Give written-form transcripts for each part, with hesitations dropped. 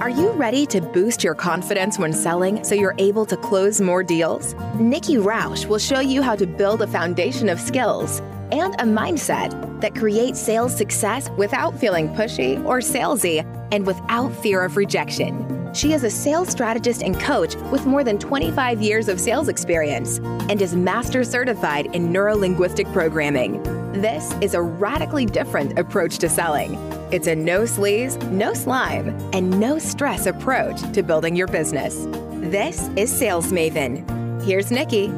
Are you ready to boost your confidence when selling so you're able to close more deals? Nikki Roush will show you how to build a foundation of skills and a mindset that creates sales success without feeling pushy or salesy and without fear of rejection. She is a sales strategist and coach with more than 25 years of sales experience and is master certified in neuro-linguistic programming. This is a radically different approach to selling. It's a no sleaze, no slime, and no stress approach to building your business. This is Sales Maven. Here's Nikki.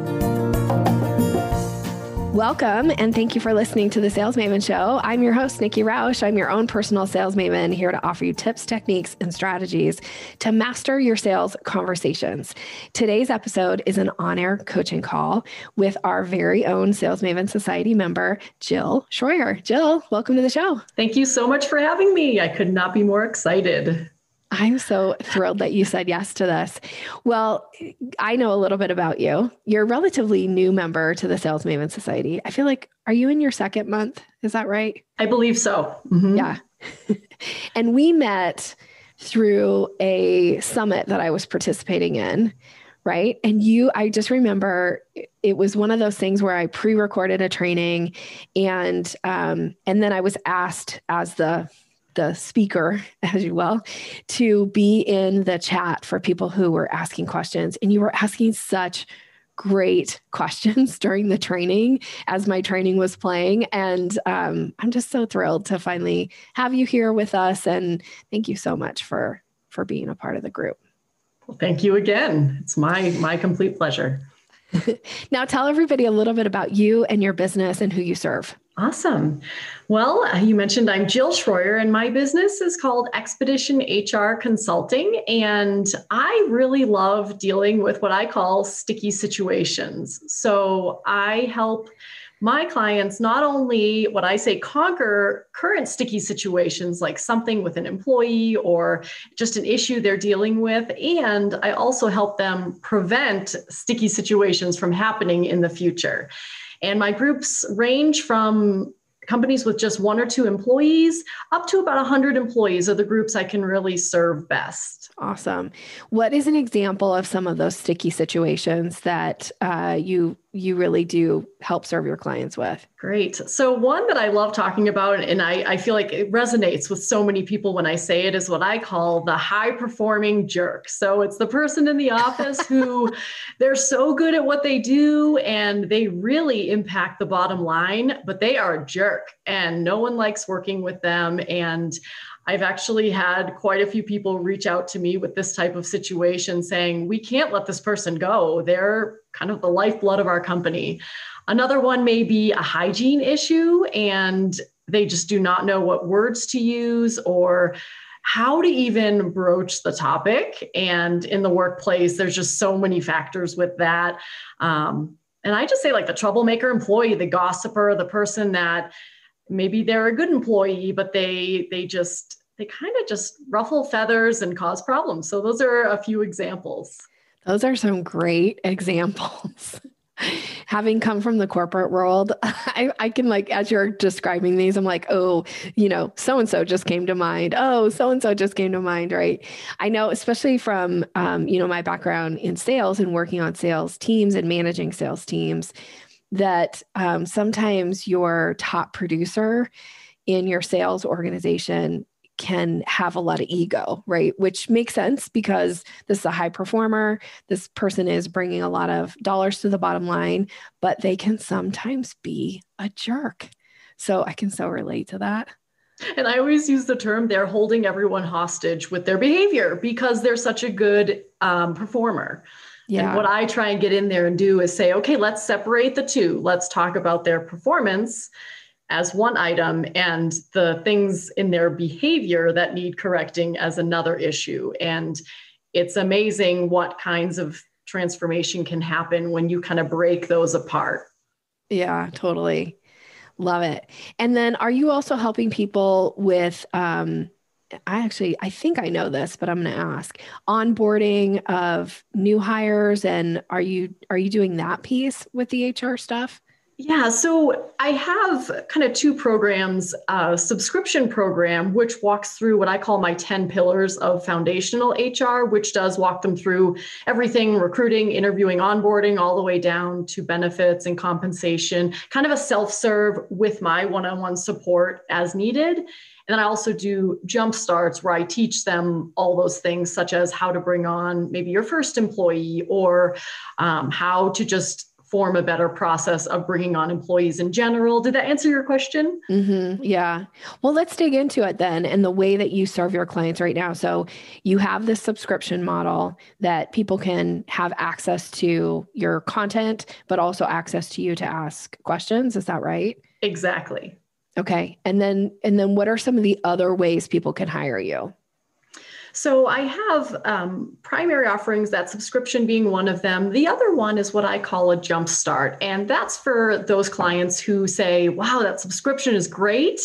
Welcome, and thank you for listening to the Sales Maven Show. I'm your host, Nikki Roush. I'm your own personal sales maven, here to offer you tips, techniques, and strategies to master your sales conversations. Today's episode is an on-air coaching call with our very own Sales Maven Society member, Jill Shroyer. Jill, welcome to the show. Thank you so much for having me. I could not be more excited. I'm so thrilled that you said yes to this. Well, I know a little bit about you. You're a relatively new member to the Sales Maven Society. I feel like, are you in your second month? Is that right? I believe so. Mm-hmm. Yeah. And we met through a summit that I was participating in, right? And I just remember it was one of those things where I pre-recorded a training and then I was asked as the speaker, as you will, to be in the chat for people who were asking questions. And you were asking such great questions during the training as my training was playing. And I'm just so thrilled to finally have you here with us. And thank you so much for being a part of the group. Well, thank you again. It's my complete pleasure. Now tell everybody a little bit about you and your business and who you serve. Awesome. Well, you mentioned I'm Jill Shroyer and my business is called Expedition HR Consulting. And I really love dealing with what I call sticky situations. So I help my clients not only what I say conquer current sticky situations like something with an employee or just an issue they're dealing with, and I also help them prevent sticky situations from happening in the future. And my groups range from companies with just 1 or 2 employees up to about 100 employees are the groups I can really serve best. Awesome. What is an example of some of those sticky situations that you really do help serve your clients with? Great. So one that I love talking about, and I feel like it resonates with so many people when I say it, is what I call the high performing jerk. So it's the person in the office who they're so good at what they do and they really impact the bottom line, but they are a jerk and no one likes working with them. And I've actually had quite a few people reach out to me with this type of situation saying, we can't let this person go. They're kind of the lifeblood of our company. Another one may be a hygiene issue and they just do not know what words to use or how to even broach the topic. And in the workplace, there's just so many factors with that. And I just say like the troublemaker employee, the gossiper, the person that maybe they're a good employee, but they kind of just ruffle feathers and cause problems. So those are a few examples. Those are some great examples. Having come from the corporate world, I can as you're describing these, I'm like, oh, so-and-so just came to mind. Oh, so-and-so just came to mind, right? I know, especially from, my background in sales and working on sales teams and managing sales teams, that sometimes your top producer in your sales organization can have a lot of ego, right? Which makes sense because this is a high performer. This person is bringing a lot of dollars to the bottom line, but they can sometimes be a jerk. So I can so relate to that. And I always use the term, they're holding everyone hostage with their behavior because they're such a good performer. Yeah. And what I try and get in there and do is say, okay, let's separate the two. Let's talk about their performance as one item and the things in their behavior that need correcting as another issue. And it's amazing what kinds of transformation can happen when you kind of break those apart. Yeah, totally. Love it. And then are you also helping people with, I think I know this, but I'm going to ask, onboarding of new hires, and are you doing that piece with the HR stuff? Yeah, so I have kind of two programs, a subscription program, which walks through what I call my 10 pillars of foundational HR, which does walk them through everything, recruiting, interviewing, onboarding, all the way down to benefits and compensation, kind of a self-serve with my one-on-one support as needed. And then I also do jump starts where I teach them all those things, such as how to bring on maybe your first employee, or how to just form a better process of bringing on employees in general. Did that answer your question? Mm-hmm. Yeah. Well, let's dig into it then and the way that you serve your clients right now. So you have this subscription model that people can have access to your content, but also access to you to ask questions. Is that right? Exactly. Okay. And then what are some of the other ways people can hire you? So I have primary offerings, that subscription being one of them. The other one is what I call a jump start. And that's for those clients who say, wow, that subscription is great.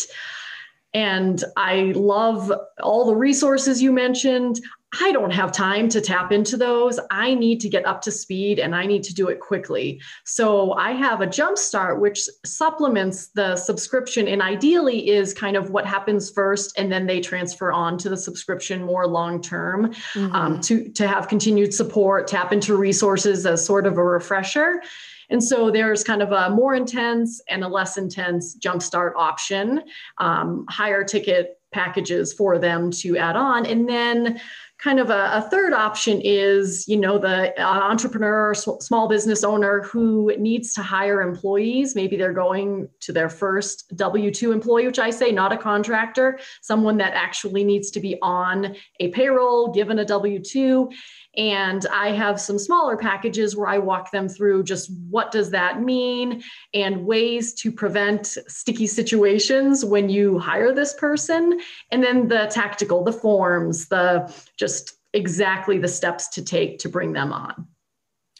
And I love all the resources you mentioned. I don't have time to tap into those. I need to get up to speed and I need to do it quickly. So I have a jump start, which supplements the subscription and ideally is kind of what happens first. And then they transfer on to the subscription more long-term to have continued support, tap into resources as sort of a refresher. And so there's kind of a more intense and a less intense jumpstart option, higher ticket packages for them to add on. And then kind of a third option is, the entrepreneur, small business owner who needs to hire employees. Maybe they're going to their first W-2 employee, which I say not a contractor, someone that actually needs to be on a payroll, given a W-2. And I have some smaller packages where I walk them through just what does that mean and ways to prevent sticky situations when you hire this person. And then the tactical, the forms, the just exactly the steps to take to bring them on.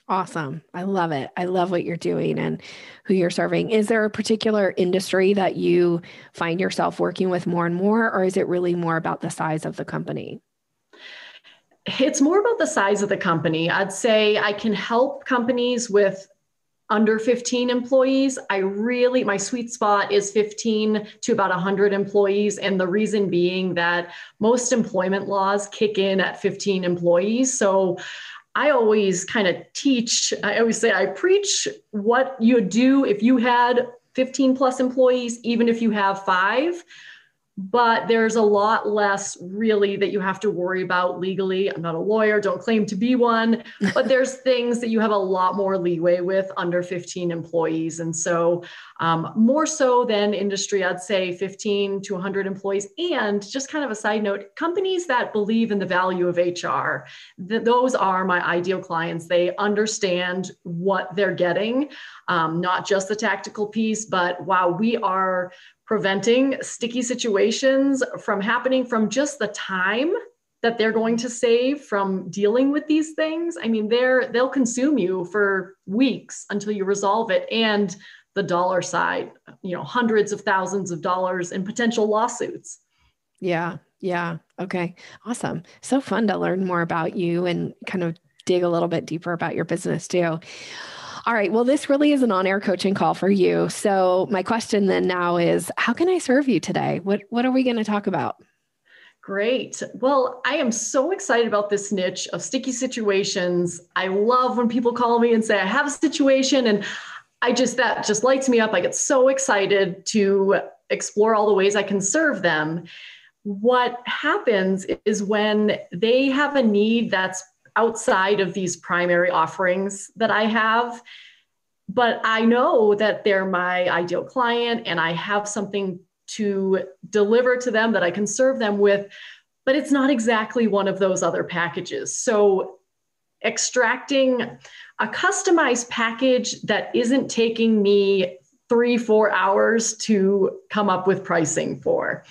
Awesome. I love it. I love what you're doing and who you're serving. Is there a particular industry that you find yourself working with more and more, or is it really more about the size of the company? It's more about the size of the company. I'd say I can help companies with under 15 employees. My sweet spot is 15 to about 100 employees. And the reason being that most employment laws kick in at 15 employees. So I always kind of I always say I preach what you do if you had 15 plus employees, even if you have 5. But there's a lot less really that you have to worry about legally. I'm not a lawyer, don't claim to be one, but there's things that you have a lot more leeway with under 15 employees. And so more so than industry, I'd say 15 to 100 employees. And just kind of a side note, companies that believe in the value of HR, those are my ideal clients. They understand what they're getting, not just the tactical piece, but wow, we are preventing sticky situations from happening from just the time that they're going to save from dealing with these things. I mean, they'll consume you for weeks until you resolve it. And the dollar side, hundreds of thousands of dollars in potential lawsuits. Yeah. Yeah. Okay. Awesome. So fun to learn more about you and kind of dig a little bit deeper about your business too. All right. Well, this really is an on-air coaching call for you. So my question then now is, how can I serve you today? What are we going to talk about? Great. Well, I am so excited about this niche of sticky situations. I love when people call me and say, I have a situation, and that just lights me up. I get so excited to explore all the ways I can serve them. What happens is when they have a need that's outside of these primary offerings that I have, but I know that they're my ideal client and I have something to deliver to them that I can serve them with, but it's not exactly one of those other packages. So extracting a customized package that isn't taking me 3-4 hours to come up with pricing for.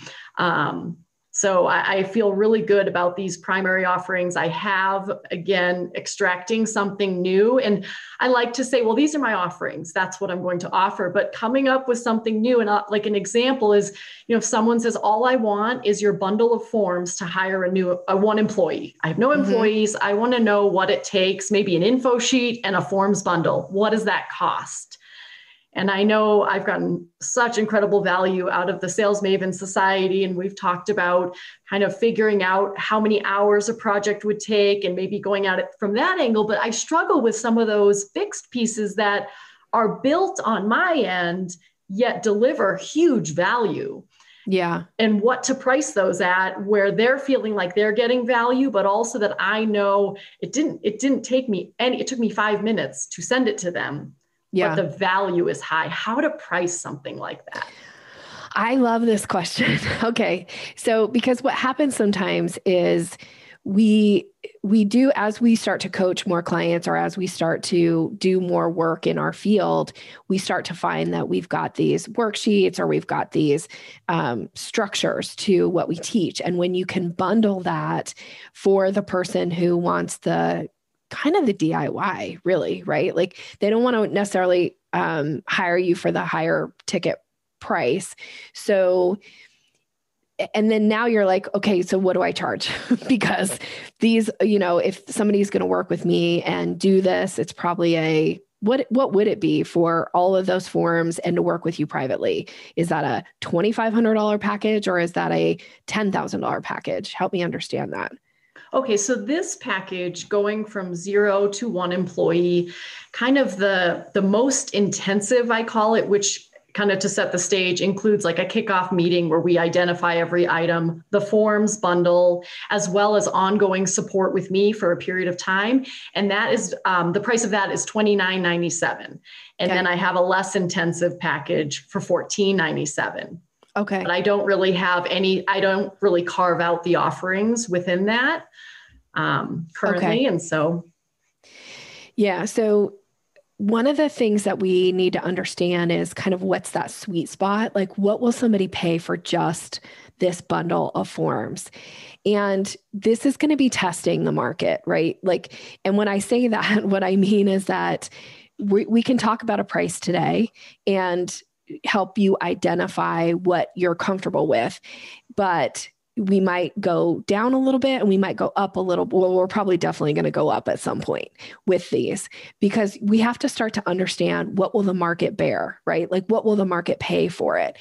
So I feel really good about these primary offerings. I have, again, extracting something new. And I like to say, well, these are my offerings. That's what I'm going to offer. But coming up with something new, and like an example is, if someone says, all I want is your bundle of forms to hire a one employee. I have no employees. I want to know what it takes, maybe an info sheet and a forms bundle. What does that cost? And I know I've gotten such incredible value out of the Sales Maven Society. And we've talked about kind of figuring out how many hours a project would take and maybe going at it from that angle. But I struggle with some of those fixed pieces that are built on my end, yet deliver huge value. Yeah. And what to price those at where they're feeling like they're getting value, but also that I know it didn't take me it took me 5 minutes to send it to them. Yeah. But the value is high. How to price something like that? I love this question. Okay. So, because what happens sometimes is we do, as we start to coach more clients or as we start to do more work in our field, we start to find that we've got these worksheets or we've got these structures to what we teach. And when you can bundle that for the person who wants the kind of the DIY, really, right? Like they don't want to necessarily hire you for the higher ticket price. So, and then now you're like, okay, so what do I charge? Because these, if somebody's going to work with me and do this, it's probably what would it be for all of those forms and to work with you privately? Is that a $2,500 package or is that a $10,000 package? Help me understand that. Okay, so this package going from 0 to 1 employee, kind of the most intensive, I call it, which kind of to set the stage includes like a kickoff meeting where we identify every item, the forms bundle, as well as ongoing support with me for a period of time. And that is, the price of that is $29.97. And then I have a less intensive package for $14.97. Okay. But I don't really carve out the offerings within that currently. Okay. And so. Yeah. So one of the things that we need to understand is kind of what's that sweet spot? Like what will somebody pay for just this bundle of forms? And this is going to be testing the market, right? Like, and when I say that, what I mean is that we can talk about a price today and help you identify what you're comfortable with, but we might go down a little bit and we might go up a little. Well, we're probably definitely going to go up at some point with these because we have to start to understand what will the market bear, right? Like what will the market pay for it?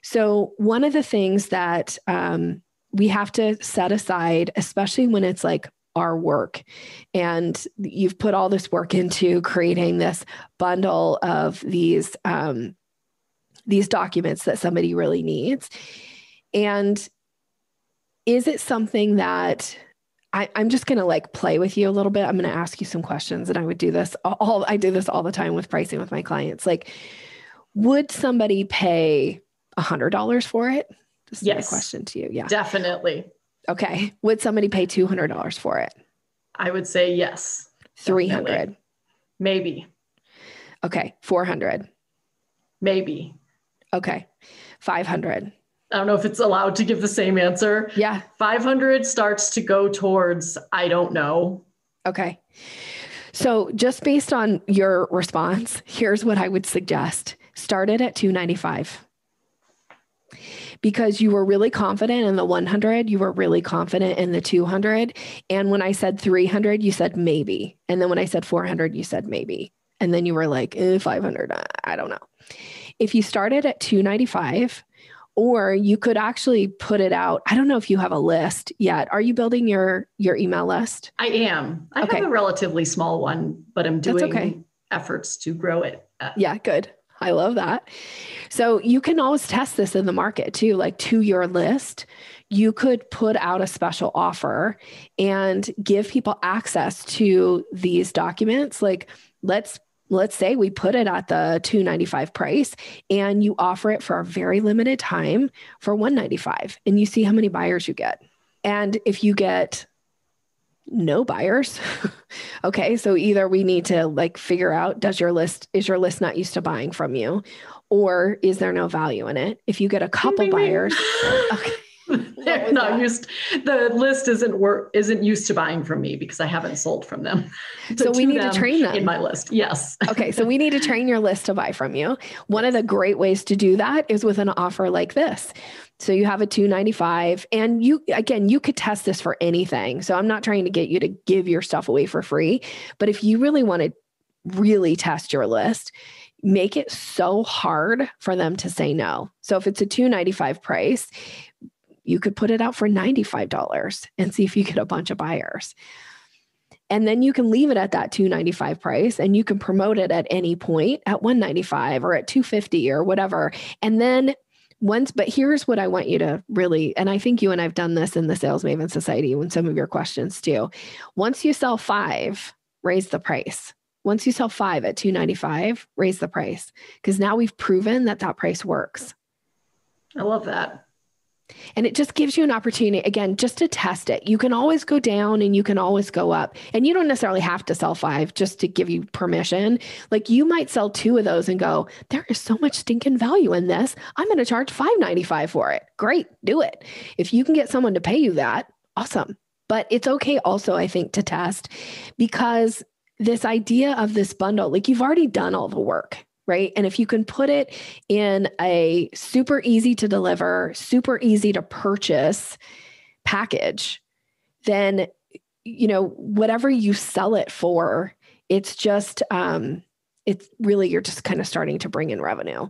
So one of the things that we have to set aside, especially when it's like our work and you've put all this work into creating this bundle of these documents that somebody really needs. And is it something that I'm just going to like play with you a little bit? I'm going to ask you some questions and I would do this I do this all the time with pricing with my clients. Like, would somebody pay $100 for it? This is my question to you. Yeah, definitely. Okay. Would somebody pay $200 for it? I would say yes. 300. Maybe. Okay. 400. Maybe. Okay. 500. I don't know if it's allowed to give the same answer. Yeah. 500 starts to go towards, I don't know. Okay. So just based on your response, here's what I would suggest. Start it at $295. Because you were really confident in the 100, you were really confident in the 200. And when I said 300, you said maybe. And then when I said 400, you said maybe. And then you were like, 500, I don't know. If you started at $295, or you could actually put it out. I don't know if you have a list yet. Are you building your email list? I am. I have a relatively small one, but I'm doing efforts to grow it. Yeah, good. I love that. So you can always test this in the market too, like to your list. You could put out a special offer and give people access to these documents. Like let's say we put it at the $295 price and you offer it for a very limited time for $195 and you see how many buyers you get. And if you get no buyers, okay, so either we need to like figure out, is your list not used to buying from you, or is there no value in it? If you get a couple buyers, okay. They're not used. The list isn't used to buying from me because I haven't sold from them. So we need to train them in my list. Yes. Okay. So we need to train your list to buy from you. One of the great ways to do that is with an offer like this. So you have a $295 and you could test this for anything. So I'm not trying to get you to give your stuff away for free, but if you really want to really test your list, make it so hard for them to say no. So if it's a $295 price, you could put it out for $95 and see if you get a bunch of buyers. And then you can leave it at that $295 price, and you can promote it at any point at $195 or at $250 or whatever. And then but here's what I want you to really, and I think you and I've done this in the Sales Maven Society when some of your questions too. Once you sell 5, raise the price. Once you sell 5 at $295, raise the price, because now we've proven that that price works. I love that. And it just gives you an opportunity, again, just to test it. You can always go down and you can always go up. And you don't necessarily have to sell 5 just to give you permission. Like you might sell 2 of those and go, there is so much stinking value in this. I'm going to charge $5.95 for it. Great, do it. If you can get someone to pay you that, awesome. But it's okay also, I think, to test, because this idea of this bundle, like you've already done all the work. Right. And if you can put it in a super easy to deliver, super easy to purchase package, then, whatever you sell it for, it's just, it's really, you're just kind of starting to bring in revenue.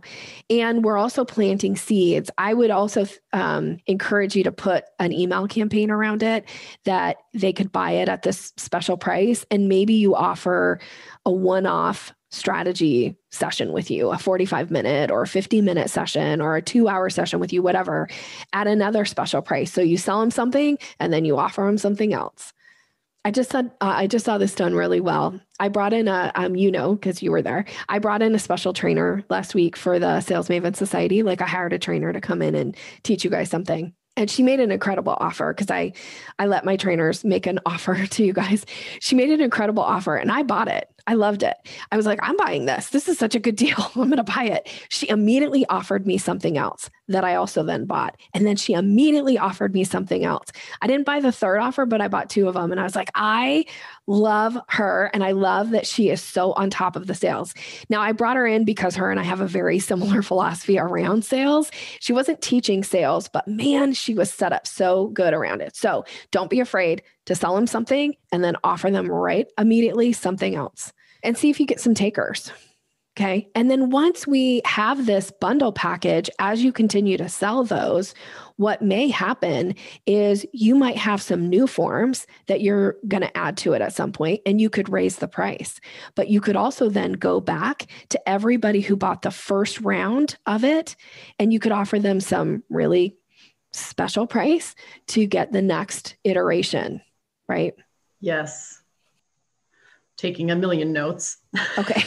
And we're also planting seeds. I would also encourage you to put an email campaign around it that they could buy it at this special price. And maybe you offer a one-off strategy session with you, a 45-minute or a 50-minute session or a 2-hour session with you, whatever, at another special price. So you sell them something and then you offer them something else. I just saw this done really well. I brought in because you were there, I brought in a special trainer last week for the Sales Maven Society. Like I hired a trainer to come in and teach you guys something. And she made an incredible offer, because I let my trainers make an offer to you guys. She made an incredible offer and I bought it. I loved it. I was like, I'm buying this. This is such a good deal. I'm going to buy it. She immediately offered me something else that I also then bought. And then she immediately offered me something else. I didn't buy the third offer, but I bought 2 of them. And I was like, I love her. And I love that she is so on top of the sales. Now I brought her in because her and I have a very similar philosophy around sales. She wasn't teaching sales, but man, she was set up so good around it. So don't be afraid to sell them something and then offer them right immediately something else and see if you get some takers. Okay. And then once we have this bundle package, as you continue to sell those, what may happen is you might have some new forms that you're going to add to it at some point, and you could raise the price. But you could also then go back to everybody who bought the first round of it, and you could offer them some really special price to get the next iteration, right? Yes. Taking a million notes. Okay.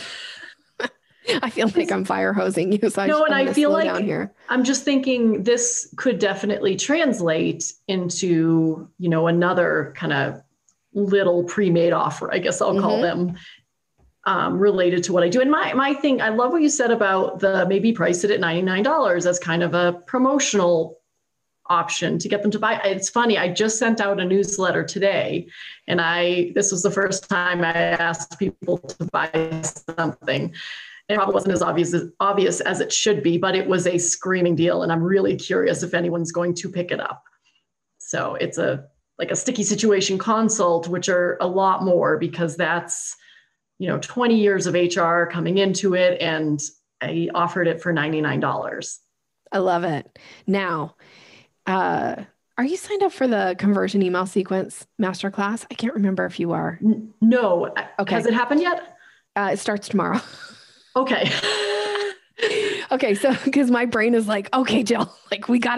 I feel like I'm fire hosing you. So I feel like I'm just thinking this could definitely translate into, another kind of little pre-made offer, I guess I'll call them, related to what I do. And my thing, I love what you said about the maybe price it at $99 as kind of a promotional option to get them to buy. It's funny. I just sent out a newsletter today, and this was the first time I asked people to buy something. It probably wasn't as obvious as it should be, but it was a screaming deal. And I'm really curious if anyone's going to pick it up. So it's like a sticky situation consult, which are a lot more, because that's, 20 years of HR coming into it. And I offered it for $99. I love it. Now, are you signed up for the conversion email sequence masterclass? I can't remember if you are. No. Okay. Has it happened yet? It starts tomorrow. Okay. Okay. So, because my brain is like, okay, Jill, like we have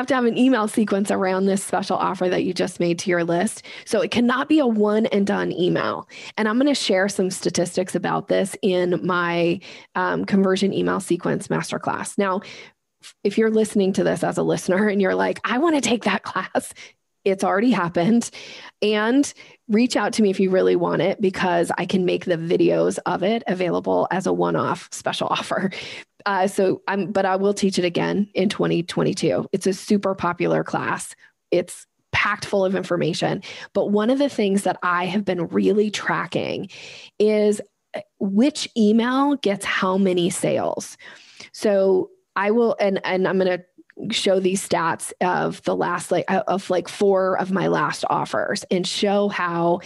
to have an email sequence around this special offer that you just made to your list. So it cannot be a one and done email. And I'm going to share some statistics about this in my conversion email sequence masterclass. Now, if you're listening to this as a listener and you're like, I want to take that class, it's already happened. And reach out to me if you really want it, because I can make the videos of it available as a one-off special offer. But I will teach it again in 2022. It's a super popular class. It's packed full of information. But one of the things that I have been really tracking is which email gets how many sales. So I will, and I'm going to show these stats of the last, like 4 of my last offers, and show how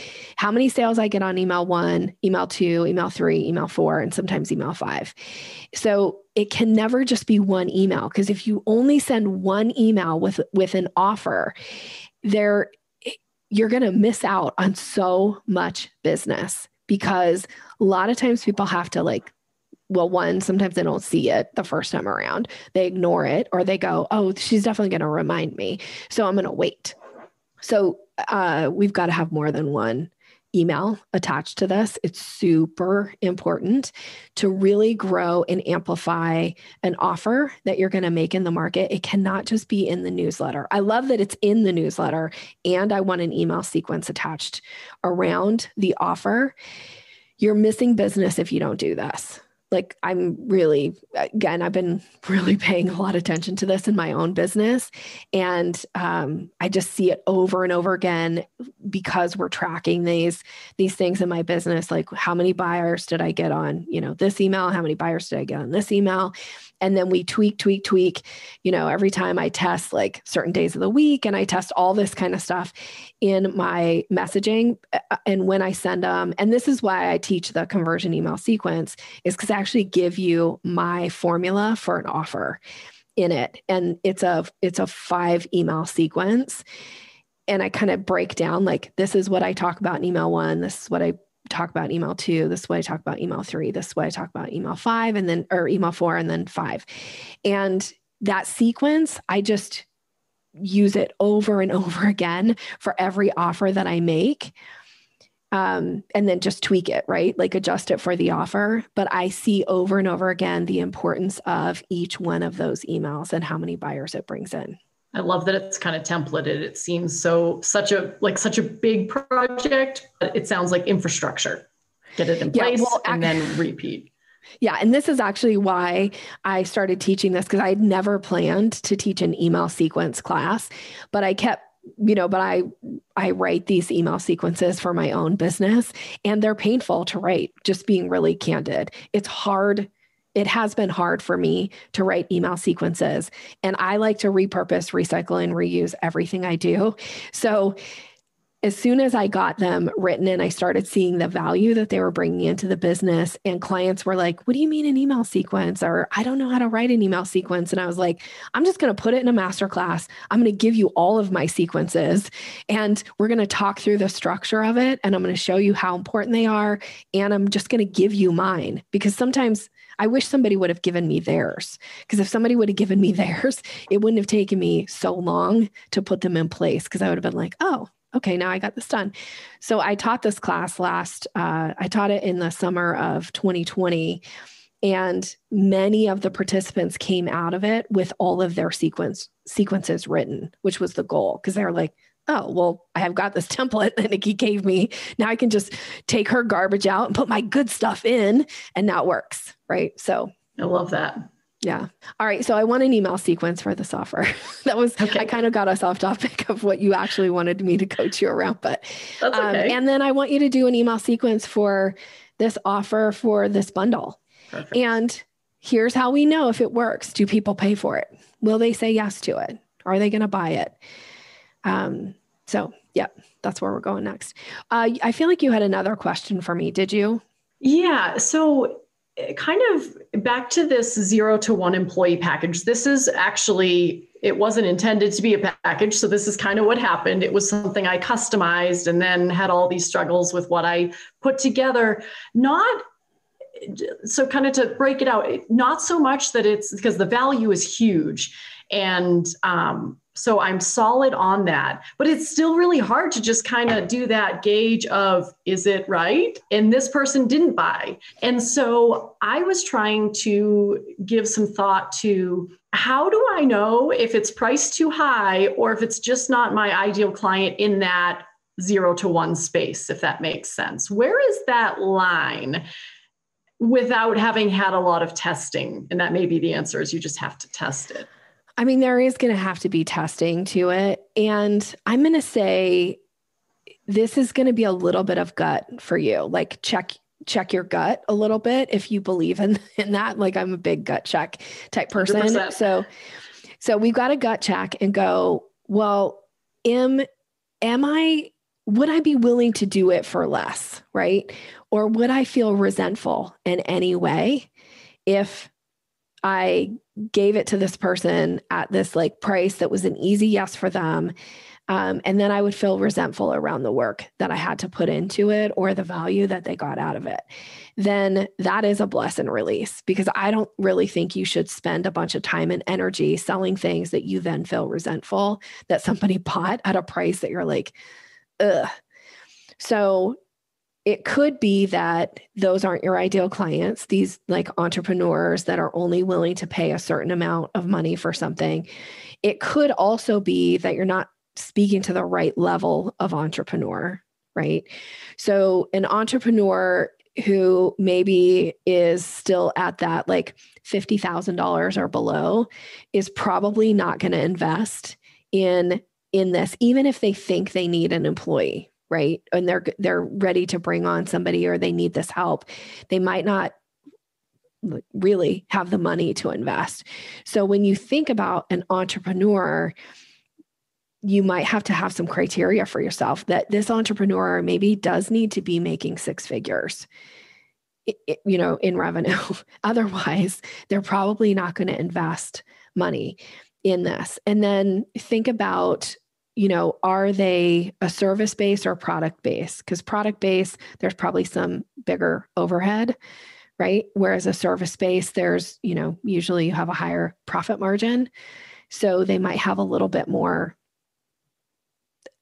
many sales I get on email 1, email 2, email 3, email 4, and sometimes email 5. So it can never just be one email, because if you only send one email with an offer, you're going to miss out on so much business, because a lot of times people have to sometimes they don't see it the first time around. They ignore it, or they go, oh, she's definitely going to remind me, so I'm going to wait. So we've got to have more than one email attached to this. It's super important to really grow and amplify an offer that you're going to make in the market. It cannot just be in the newsletter. I love that it's in the newsletter, and I want an email sequence attached around the offer. You're missing business if you don't do this. Like, I've been really paying a lot of attention to this in my own business. And I just see it over and over again, because we're tracking these things in my business. Like, how many buyers did I get on, this email? How many buyers did I get on this email? And then we tweak, every time I test like certain days of the week, and I test all this kind of stuff in my messaging. And when I send them, and this is why I teach the conversion email sequence, is because I actually give you my formula for an offer in it. And it's a 5 email sequence. And I kind of break down, like, this is what I talk about in email 1. This is what I talk about email 2. This is what I talk about email 3. This is what I talk about email 5, or email 4, and then 5. And that sequence, I just use it over and over again for every offer that I make. And then just tweak it, right? Like, adjust it for the offer. But I see over and over again the importance of each one of those emails and how many buyers it brings in. I love that it's kind of templated. It seems such a big project, but it sounds like infrastructure. Get it in place and then repeat. Yeah. And this is actually why I started teaching this, because I had never planned to teach an email sequence class, but I kept, I write these email sequences for my own business, and they're painful to write, just being really candid. It's hard. It has been hard for me to write email sequences, and I like to repurpose, recycle, and reuse everything I do. So as soon as I got them written and I started seeing the value that they were bringing into the business, and clients were like, what do you mean an email sequence? Or, I don't know how to write an email sequence. And I was like, I'm just going to put it in a masterclass. I'm going to give you all of my sequences, and we're going to talk through the structure of it. And I'm going to show you how important they are. And I'm just going to give you mine, because sometimes I wish somebody would have given me theirs, because if somebody would have given me theirs, it wouldn't have taken me so long to put them in place, because I would have been like, oh, okay, now I got this done. So I taught this class I taught it in the summer of 2020, and many of the participants came out of it with all of their sequences written, which was the goal, because they were like, oh, well, I have got this template that Nikki gave me. Now I can just take her garbage out and put my good stuff in, and now it works, right? So I love that. Yeah. All right. So I want an email sequence for this offer. That was, okay. I kind of got us off topic of what you actually wanted me to coach you around, but, that's okay. And then I want you to do an email sequence for this offer for this bundle. Perfect. And here's how we know if it works. Do people pay for it? Will they say yes to it? Are they going to buy it? So yeah, that's where we're going next. I feel like you had another question for me. Did you? Yeah. So kind of back to this 0 to 1 employee package. This is actually, it wasn't intended to be a package. So this is kind of what happened. It was something I customized, and then had all these struggles with what I put together. So kind of to break it out, not so much that it's because the value is huge. And so I'm solid on that, but it's still really hard to just kind of do that gauge of, is it right? And this person didn't buy. And so I was trying to give some thought to, how do I know if it's priced too high, or if it's just not my ideal client in that 0 to 1 space, if that makes sense? Where is that line without having had a lot of testing? And that may be the answer, is you just have to test it. I mean, there is going to have to be testing to it. And I'm going to say this is going to be a little bit of gut for you. Like, check your gut a little bit if you believe in that. Like, I'm a big gut check type person. 100%. So we've got to gut check and go, well, would I be willing to do it for less, right? Or would I feel resentful in any way if I gave it to this person at this like price that was an easy yes for them? And then I would feel resentful around the work that I had to put into it or the value that they got out of it. Then that is a bless and release, because I don't really think you should spend a bunch of time and energy selling things that you then feel resentful that somebody bought at a price that you're like, ugh. So it could be that those aren't your ideal clients, these like entrepreneurs that are only willing to pay a certain amount of money for something. It could also be that you're not speaking to the right level of entrepreneur, right? So an entrepreneur who maybe is still at that like $50,000 or below is probably not going to invest in this, even if they think they need an employee, right? And they're ready to bring on somebody, or they need this help. They might not really have the money to invest. So when you think about an entrepreneur, you might have to have some criteria for yourself that this entrepreneur maybe does need to be making six figures, in revenue. Otherwise, they're probably not going to invest money in this. And then think about, are they a service-based or product-based? Because product-based, there's probably some bigger overhead, right? Whereas a service-based, there's, usually you have a higher profit margin. So they might have a little bit more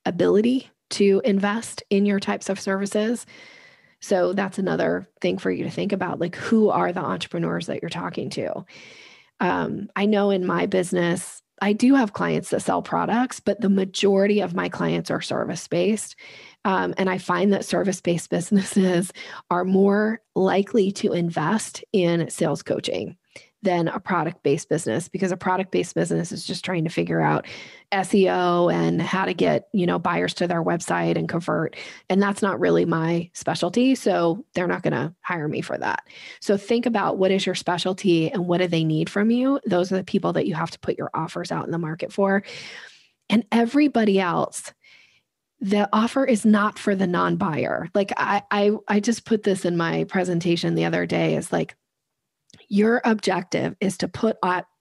ability to invest in your types of services. So that's another thing for you to think about, like, who are the entrepreneurs that you're talking to? I know in my business, I do have clients that sell products, but the majority of my clients are service-based. And I find that service-based businesses are more likely to invest in sales coaching than a product-based business, because a product-based business is just trying to figure out SEO and how to get, buyers to their website and convert. And that's not really my specialty. So they're not going to hire me for that. So think about, what is your specialty and what do they need from you? Those are the people that you have to put your offers out in the market for. And everybody else, the offer is not for the non-buyer. Like I just put this in my presentation the other day, is like, your objective is to put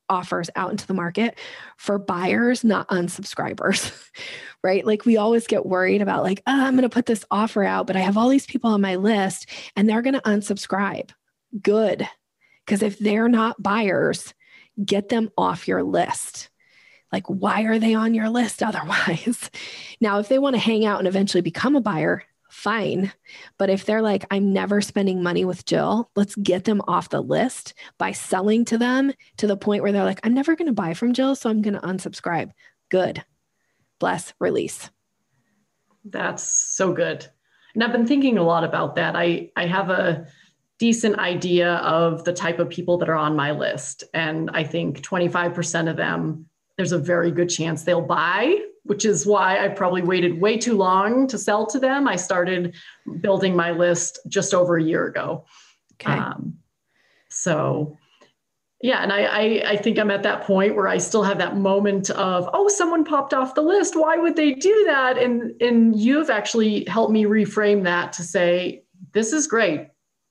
offers out into the market for buyers, not unsubscribers, right? Like we always get worried about like, I'm going to put this offer out, but I have all these people on my list and they're going to unsubscribe. Good. Because if they're not buyers, get them off your list. Like, why are they on your list otherwise? Now, if they want to hang out and eventually become a buyer, fine. But if they're like, I'm never spending money with Jill, let's get them off the list by selling to them to the point where they're like, I'm never going to buy from Jill, so I'm going to unsubscribe. Good. Bless, release. That's so good. And I've been thinking a lot about that. I have a decent idea of the type of people that are on my list. And I think 25% of them, there's a very good chance they'll buy, which is why I probably waited way too long to sell to them. I started building my list just over a year ago. Okay. And I think I'm at that point where I still have that moment of, oh, someone popped off the list. Why would they do that? And you've actually helped me reframe that to say, this is great.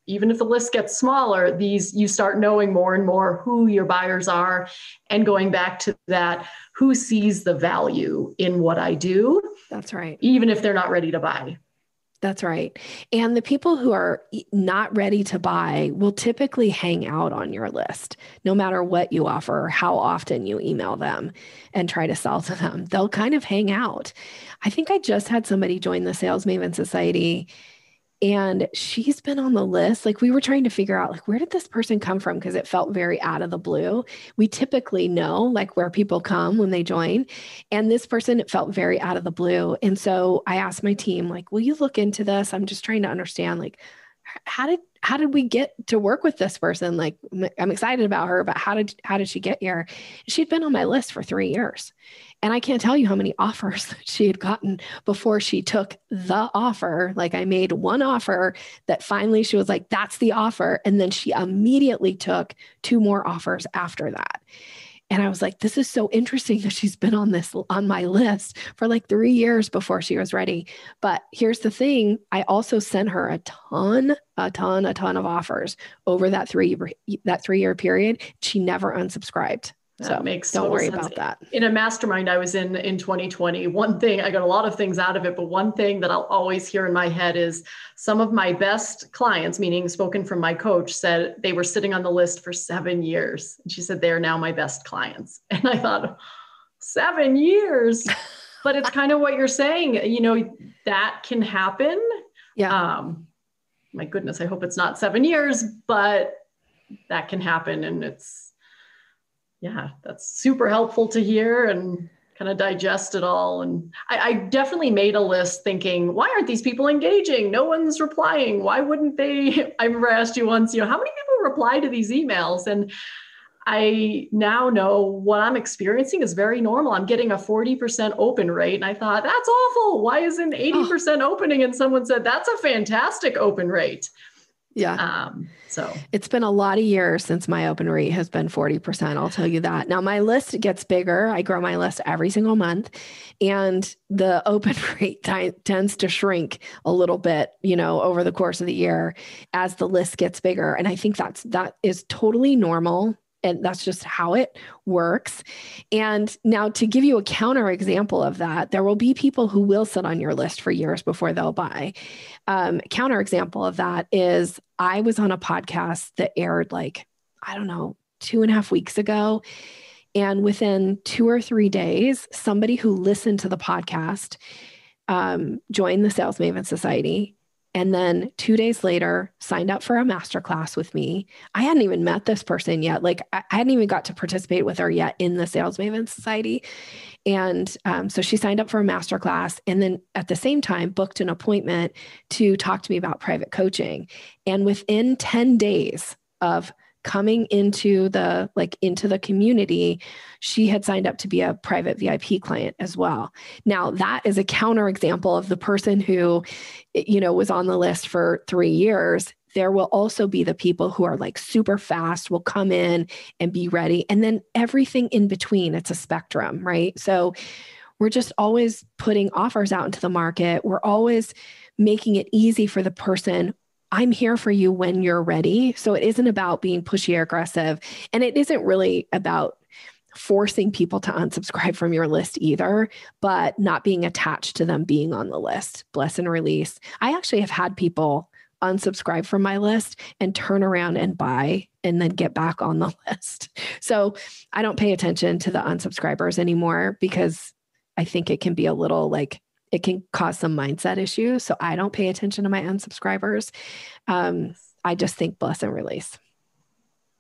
Even if the list gets smaller, you start knowing more and more who your buyers are, and going back to that, who sees the value in what I do. That's right. Even if they're not ready to buy. That's right. And the people who are not ready to buy will typically hang out on your list, no matter what you offer or how often you email them and try to sell to them. They'll kind of hang out. I think I just had somebody join the Sales Maven Society, and she's been on the list. Like, we were trying to figure out, like, where did this person come from? Because it felt very out of the blue. We typically know like where people come when they join. And this person, it felt very out of the blue. And so I asked my team, like, will you look into this? I'm just trying to understand, like, how did we get to work with this person? Like, I'm excited about her, but how did she get here? She'd been on my list for 3 years. And I can't tell you how many offers she had gotten before she took the offer. Like, I made one offer that finally she was like, that's the offer. And then she immediately took 2 more offers after that. And I was like, this is so interesting that she's been on my list for like 3 years before she was ready. But here's the thing. I also sent her a ton of offers over that 3-year period. She never unsubscribed. That makes don't total worry sense. about that. In a mastermind I was in 2020, one thing, I got a lot of things out of it, but one thing that I'll always hear in my head is some of my best clients, meaning spoken from my coach, said they were sitting on the list for 7 years. And she said, they're now my best clients. And I thought, 7 years, but it's kind of what you're saying, that can happen. Yeah. My goodness, I hope it's not 7 years, but that can happen. And that's super helpful to hear and kind of digest it all. And I definitely made a list thinking, why aren't these people engaging? No one's replying. Why wouldn't they? I remember I asked you once, how many people reply to these emails? And I now know what I'm experiencing is very normal. I'm getting a 40% open rate. And I thought, that's awful. Why isn't 80% opening? And someone said, that's a fantastic open rate. Yeah. So it's been a lot of years since my open rate has been 40%. I'll tell you that. Now my list gets bigger. I grow my list every single month, and the open rate tends to shrink a little bit, over the course of the year as the list gets bigger. And I think that is totally normal. And that's just how it works. And now to give you a counter example of that, there will be people who will sit on your list for years before they'll buy. Counter example of that is I was on a podcast that aired 2.5 weeks ago. And within 2 or 3 days, somebody who listened to the podcast joined the Sales Maven Society. And then 2 days later, signed up for a masterclass with me. I hadn't even met this person yet. I hadn't even got to participate with her yet in the Sales Maven Society. And so she signed up for a masterclass, and then at the same time booked an appointment to talk to me about private coaching. And within 10 days of coming into the community, she had signed up to be a private VIP client as well. Now that is a counter example of the person who, was on the list for 3 years. There will also be the people who are super fast, will come in and be ready. And then everything in between, it's a spectrum, right? So we're just always putting offers out into the market. We're always making it easy for the person. I'm here for you when you're ready. So it isn't about being pushy or aggressive. And it isn't really about forcing people to unsubscribe from your list either, but not being attached to them being on the list. Bless and release. I actually have had people unsubscribe from my list and turn around and buy and then get back on the list. So I don't pay attention to the unsubscribers anymore because I think it can be a little it can cause some mindset issues. So I don't pay attention to my unsubscribers. I just think bless and release.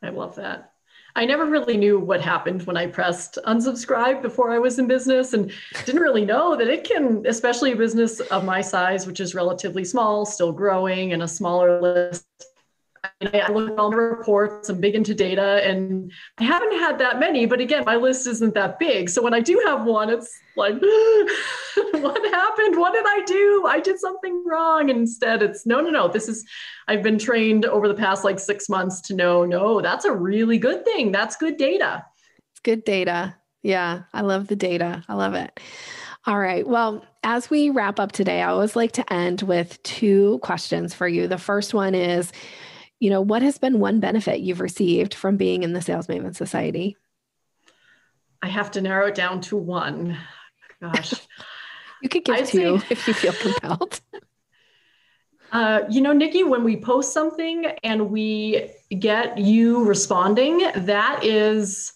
I love that. I never really knew what happened when I pressed unsubscribe before I was in business, and didn't really know that it can, especially a business of my size, which is relatively small, still growing, and a smaller list. I look at all the reports, I'm big into data, and I haven't had that many, but again, my list isn't that big. So when I do have one, it's like, what happened? What did I do? I did something wrong. And instead it's no. I've been trained over the past 6 months to know, no, that's a really good thing. That's good data. It's good data. Yeah. I love the data. I love it. All right. Well, as we wrap up today, I always like to end with 2 questions for you. The first one is, what has been one benefit you've received from being in the Sales Maven Society? I have to narrow it down to 1. Gosh. You could give 2 if you feel compelled. Nikki, when we post something and we get you responding, that is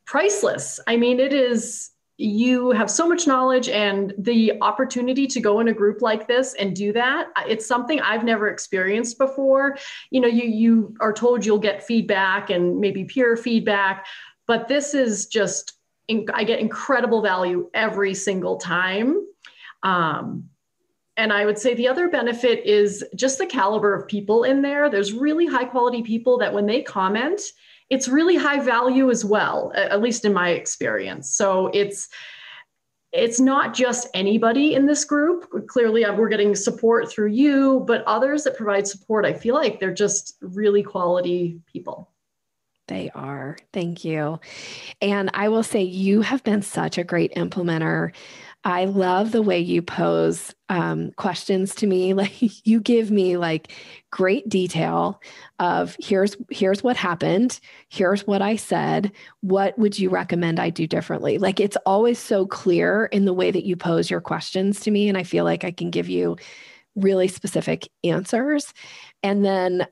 priceless. I mean, it is, you have so much knowledge, and the opportunity to go in a group like this and do that, it's something I've never experienced before. You are told you'll get feedback and maybe peer feedback, but this is just, I get incredible value every single time. And I would say the other benefit is just the caliber of people in there. There's really high quality people that when they comment, it's really high value as well, at least in my experience. So it's not just anybody in this group. Clearly, we're getting support through you, but others that provide support, I feel like they're just really quality people. They are. Thank you. And I will say you have been such a great implementer. I love the way you pose questions to me. Like you give me like great detail of here's what happened. Here's what I said. What would you recommend I do differently? Like it's always so clear in the way that you pose your questions to me. And I feel like I can give you really specific answers. And then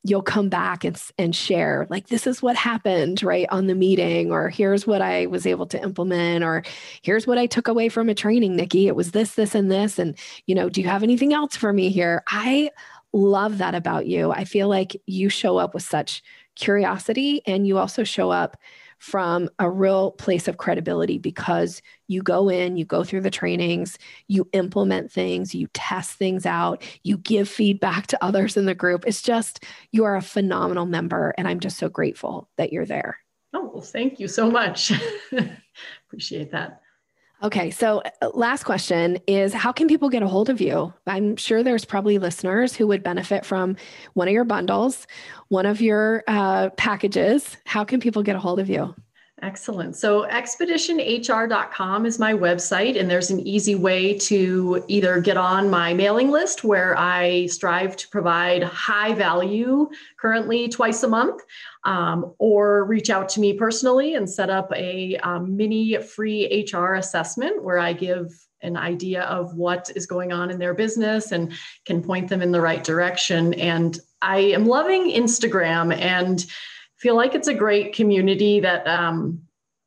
you'll come back and share, like, this is what happened, right, on the meeting, or here's what I was able to implement, or here's what I took away from a training, Nikki. It was this, this, and this. And, do you have anything else for me here? I love that about you. I feel like you show up with such curiosity, and you also show up from a real place of credibility because you go in, you go through the trainings, you implement things, you test things out, you give feedback to others in the group. It's just, you are a phenomenal member. And I'm just so grateful that you're there. Oh, well, thank you so much. Appreciate that. Okay. So last question is, how can people get a hold of you? I'm sure there's probably listeners who would benefit from one of your bundles, one of your packages. How can people get a hold of you? Excellent. So expeditionhr.com is my website, and there's an easy way to either get on my mailing list where I strive to provide high value currently twice a month, or reach out to me personally and set up a mini free HR assessment where I give an idea of what is going on in their business and can point them in the right direction. And I am loving Instagram and feel like it's a great community that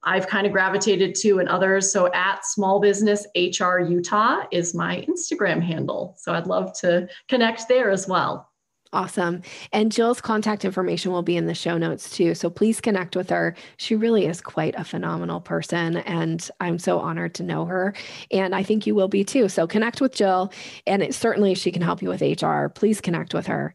I've kind of gravitated to, and others. So at Small Business HR Utah is my Instagram handle. So I'd love to connect there as well. Awesome. And Jill's contact information will be in the show notes too. So please connect with her. She really is quite a phenomenal person, and I'm so honored to know her. And I think you will be too. So connect with Jill, and certainly if she can help you with HR, please connect with her.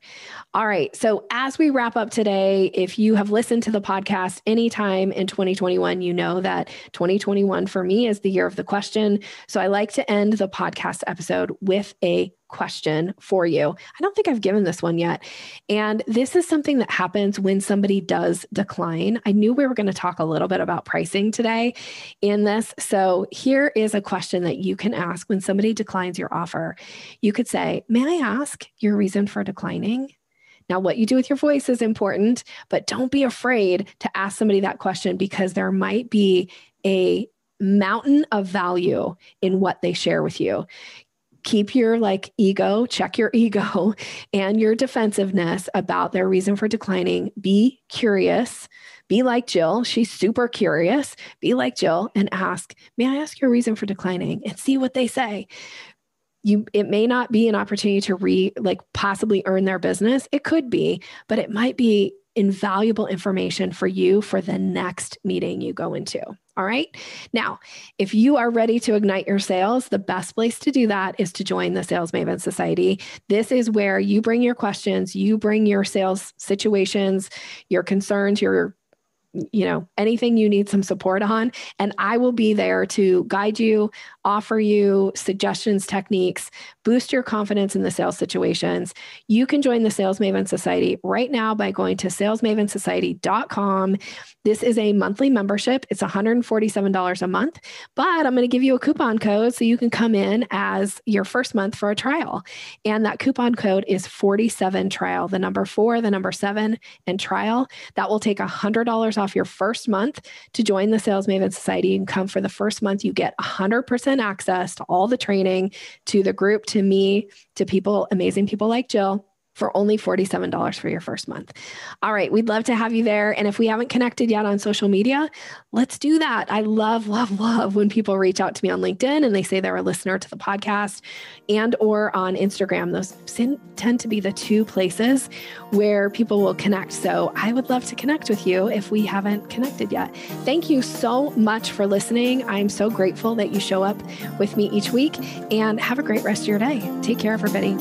All right. So as we wrap up today, if you have listened to the podcast anytime in 2021, you know that 2021 for me is the year of the question. So I like to end the podcast episode with a question for you. I don't think I've given this one yet. And this is something that happens when somebody does decline. I knew we were going to talk a little bit about pricing today in this. So here is a question that you can ask when somebody declines your offer. You could say, may I ask your reason for declining? Now, what you do with your voice is important, but don't be afraid to ask somebody that question, because there might be a mountain of value in what they share with you. Keep your ego, check your ego and your defensiveness about their reason for declining. Be curious. Be like Jill. She's super curious. Be like Jill and ask, may I ask your reason for declining? And see what they say. It may not be an opportunity to possibly earn their business. It could be, but it might be invaluable information for you for the next meeting you go into. All right. Now, if you are ready to ignite your sales, the best place to do that is to join the Sales Maven Society. This is where you bring your questions, you bring your sales situations, your concerns, anything you need some support on. And I will be there to guide you, offer you suggestions, techniques, boost your confidence in the sales situations. You can join the Sales Maven Society right now by going to salesmavensociety.com. This is a monthly membership. It's $147 a month, but I'm going to give you a coupon code so you can come in as your first month for a trial. And that coupon code is 47 trial, the number 4, the number 7, and trial. That will take $100 off your first month to join the Sales Maven Society. You can come for the first month. You get 100% access to all the training, to the group, to me, to people, amazing people like Jill, for only $47 for your first month. All right. We'd love to have you there. And if we haven't connected yet on social media, let's do that. I love when people reach out to me on LinkedIn and they say they're a listener to the podcast, and or on Instagram. Those tend to be the two places where people will connect. So I would love to connect with you if we haven't connected yet. Thank you so much for listening. I'm so grateful that you show up with me each week, and have a great rest of your day. Take care, everybody.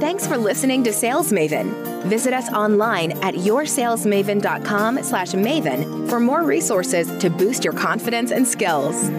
Thanks for listening to Sales Maven. Visit us online at yoursalesmaven.com/maven for more resources to boost your confidence and skills.